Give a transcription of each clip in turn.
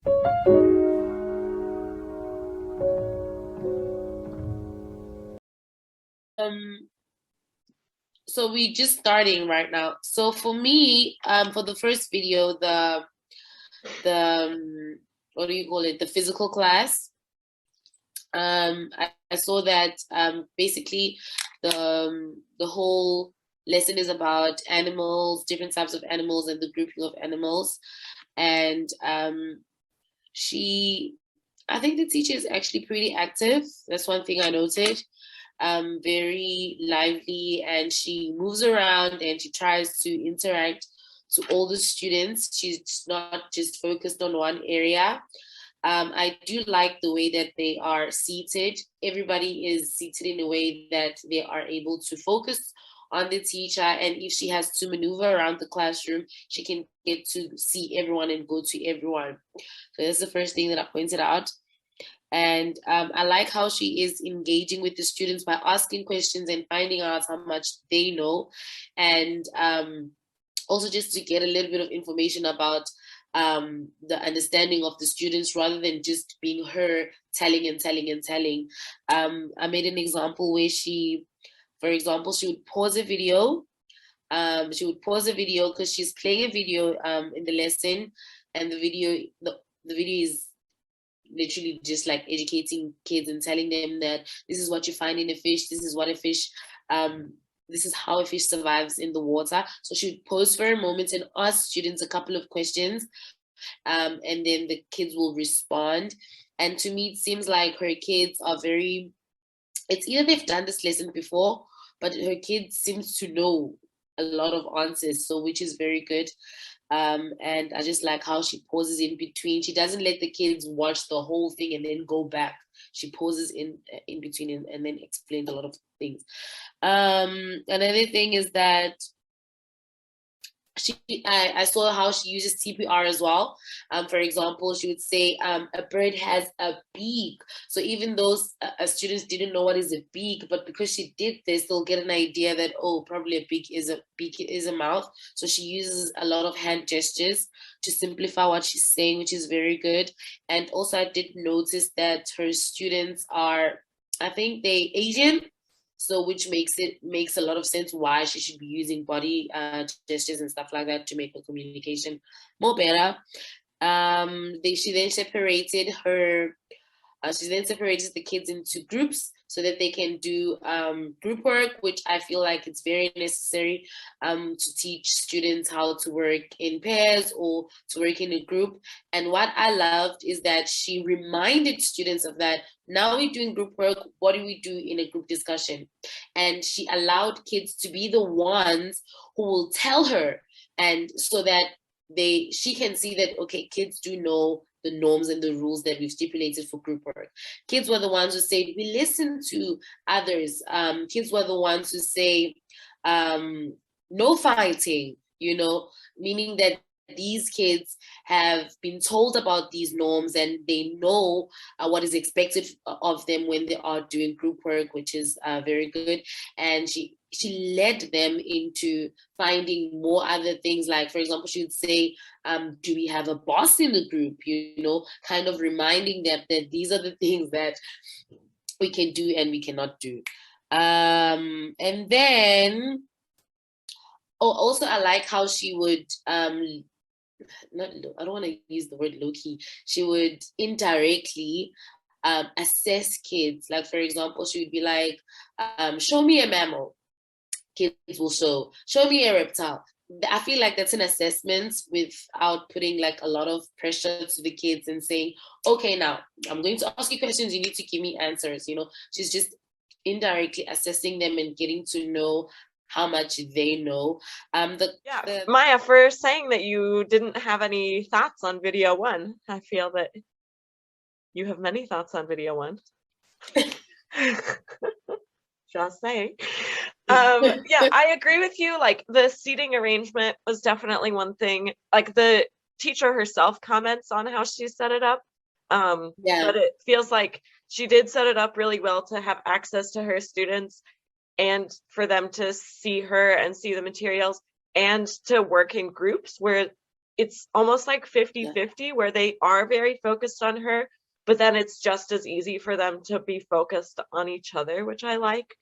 Um, so we're just starting right now. So for me, for the first video, the what do you call it? The physical class. I saw that basically the whole lesson is about animals, different types of animals, and the grouping of animals. And she, I think the teacher is actually pretty active. That's one thing I noted. Very lively, and she moves around and she tries to interact to all the students. She's not just focused on one area. I do like the way that they are seated. Everybody is seated in a way that they are able to focus on the teacher. And if she has to maneuver around the classroom, she can get to see everyone and go to everyone. So that's the first thing that I pointed out. And I like how she is engaging with the students by asking questions and finding out how much they know. And also just to get a little bit of information about the understanding of the students rather than just being her telling and telling and telling. I made an example where for example, she would pause a video. She would pause a video because she's playing a video in the lesson, and the video is literally just like educating kids and telling them that this is what you find in a fish, this is what a fish this is how a fish survives in the water. So she would pause for a moment and ask students a couple of questions, and then the kids will respond. And to me, it seems like her kids are very, it's either they've done this lesson before, but her kids seems to know a lot of answers, so which is very good. And I just like how she pauses in between. She doesn't let the kids watch the whole thing and then go back. She pauses in between and then explains a lot of things. Another thing is that I saw how she uses TPR as well. For example, she would say a bird has a beak. So even those students didn't know what is a beak, but because she did this, they'll get an idea that, oh, probably a beak is a mouth. So she uses a lot of hand gestures to simplify what she's saying, which is very good. And also I did notice that her students are, I think they Asian, so which makes a lot of sense why she should be using body gestures and stuff like that to make her communication more better. She then separated the kids into groups so that they can do group work, which I feel like it's very necessary to teach students how to work in pairs or to work in a group. And what I loved is that she reminded students of that. Now we're doing group work. What do we do in a group discussion? And she allowed kids to be the ones who will tell her, and so that she can see that, okay, kids do know the norms and the rules that we've stipulated for group work. Kids were the ones who said, we listen to others. Kids were the ones who say, no fighting, meaning that these kids have been told about these norms and they know what is expected of them when they are doing group work, which is very good. And she led them into finding more other things. Like, for example, she would say, do we have a boss in the group? Kind of reminding them that these are the things that we can do and we cannot do. And then, also I like how she would, I don't want to use the word low-key, she would indirectly assess kids. Like, for example, she would be like, show me a mammal. Kids will show me a reptile. I feel like that's an assessment without putting like a lot of pressure to the kids and saying, okay, now I'm going to ask you questions, you need to give me answers. She's just indirectly assessing them and getting to know how much they know. Maya, for saying that you didn't have any thoughts on video one, I feel that you have many thoughts on video one. Just saying. Yeah, I agree with you. Like, the seating arrangement was definitely one thing. Like, the teacher herself comments on how she set it up. But it feels like she did set it up really well to have access to her students and for them to see her and see the materials and to work in groups where it's almost like 50-50 where they are very focused on her, but then it's just as easy for them to be focused on each other, which I like.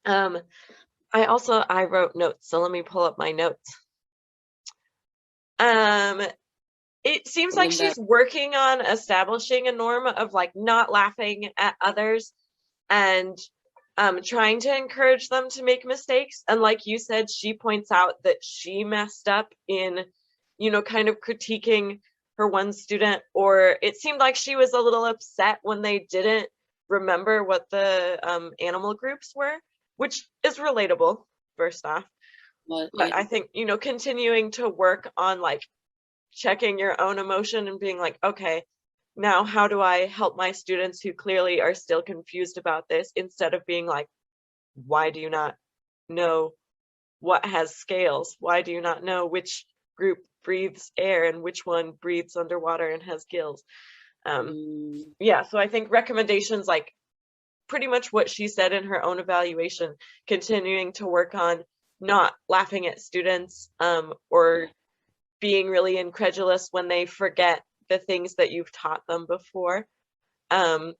I wrote notes, so let me pull up my notes. It seems like she's working on establishing a norm of like not laughing at others and trying to encourage them to make mistakes. And like you said, she points out that she messed up in, kind of critiquing her one student, or it seemed like she was a little upset when they didn't remember what the animal groups were, which is relatable, first off. But I think, continuing to work on like checking your own emotion and being like, okay, now how do I help my students who clearly are still confused about this, instead of being like, why do you not know what has scales? Why do you not know which group breathes air and which one breathes underwater and has gills? Yeah, so I think recommendations like pretty much what she said in her own evaluation, continuing to work on not laughing at students or being really incredulous when they forget the things that you've taught them before. I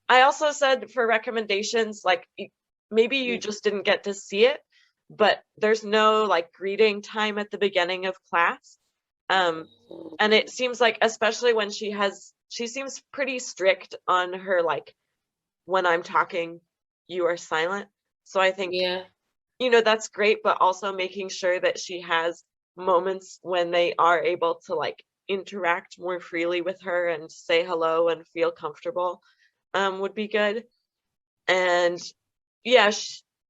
also said for recommendations, like maybe you just didn't get to see it, but there's no like greeting time at the beginning of class. And it seems like, especially when she seems pretty strict on her, like, when I'm talking, you are silent. So I think, that's great, but also making sure that she has moments when they are able to like interact more freely with her and say hello and feel comfortable would be good. And yeah,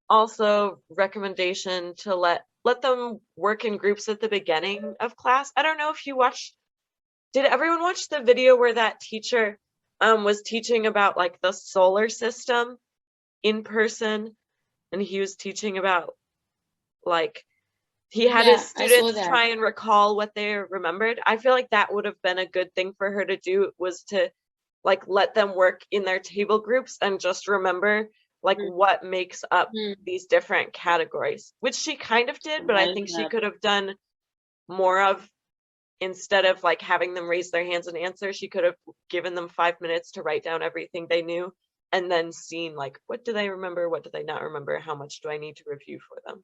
also recommendation to let them work in groups at the beginning of class. I don't know if you did everyone watch the video where that teacher was teaching about like the solar system in person, and he was teaching about like he had his students try and recall what they remembered. I feel like that would have been a good thing for her to do, was to like let them work in their table groups and just remember like what makes up these different categories, which she kind of did, but I think she could have done more of. Instead of like having them raise their hands and answer, she could have given them 5 minutes to write down everything they knew, and then seen like, what do they remember, what do they not remember, how much do I need to review for them.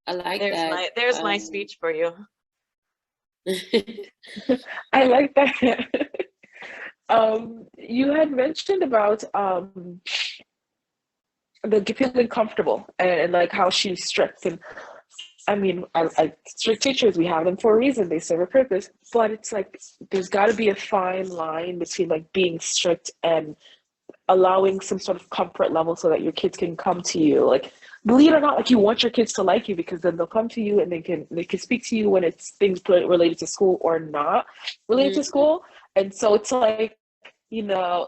I like that. There's my speech for you. I like that. You had mentioned about the feeling comfortable and like how she's strict, and I mean, I strict teachers, we have them for a reason. They serve a purpose. But it's like there's got to be a fine line between like being strict and allowing some sort of comfort level so that your kids can come to you. Like, believe it or not, like you want your kids to like you, because then they'll come to you and they can speak to you when it's things related to school or not related to school. And so it's like,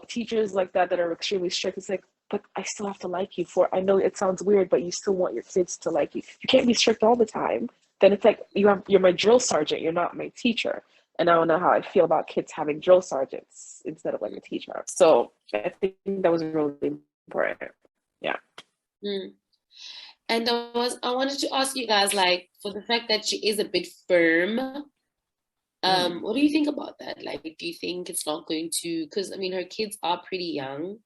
teachers like that are extremely strict. It's like, but I still have to like you I know it sounds weird, but you still want your kids to like you. You can't be strict all the time. Then it's like, you're my drill sergeant, you're not my teacher. And I don't know how I feel about kids having drill sergeants instead of like a teacher. So I think that was really important. Yeah. And I wanted to ask you guys, like, for the fact that she is a bit firm, what do you think about that? Like, do you think it's not going to, because I mean, her kids are pretty young,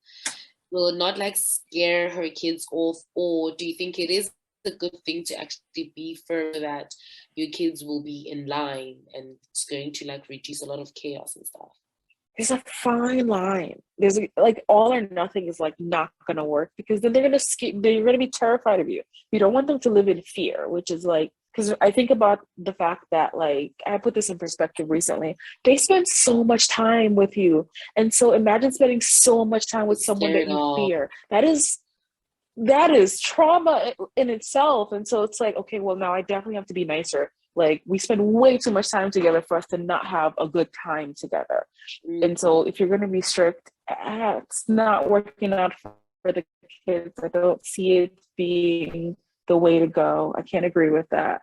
will it not like scare her kids off, or do you think it is a good thing to actually be firm so that your kids will be in line and it's going to like reduce a lot of chaos and stuff? There's a fine line. There's like all or nothing is like not gonna work, because then they're gonna be terrified of you. You don't want them to live in fear, which is like, because I think about the fact that, like, I put this in perspective recently. They spend so much time with you. And so imagine spending so much time with someone that you fear. That is trauma in itself. And so it's like, okay, well, now I definitely have to be nicer. Like, we spend way too much time together for us to not have a good time together. And so if you're going to be strict, it's not working out for the kids. I don't see it being the way to go. I can't agree with that.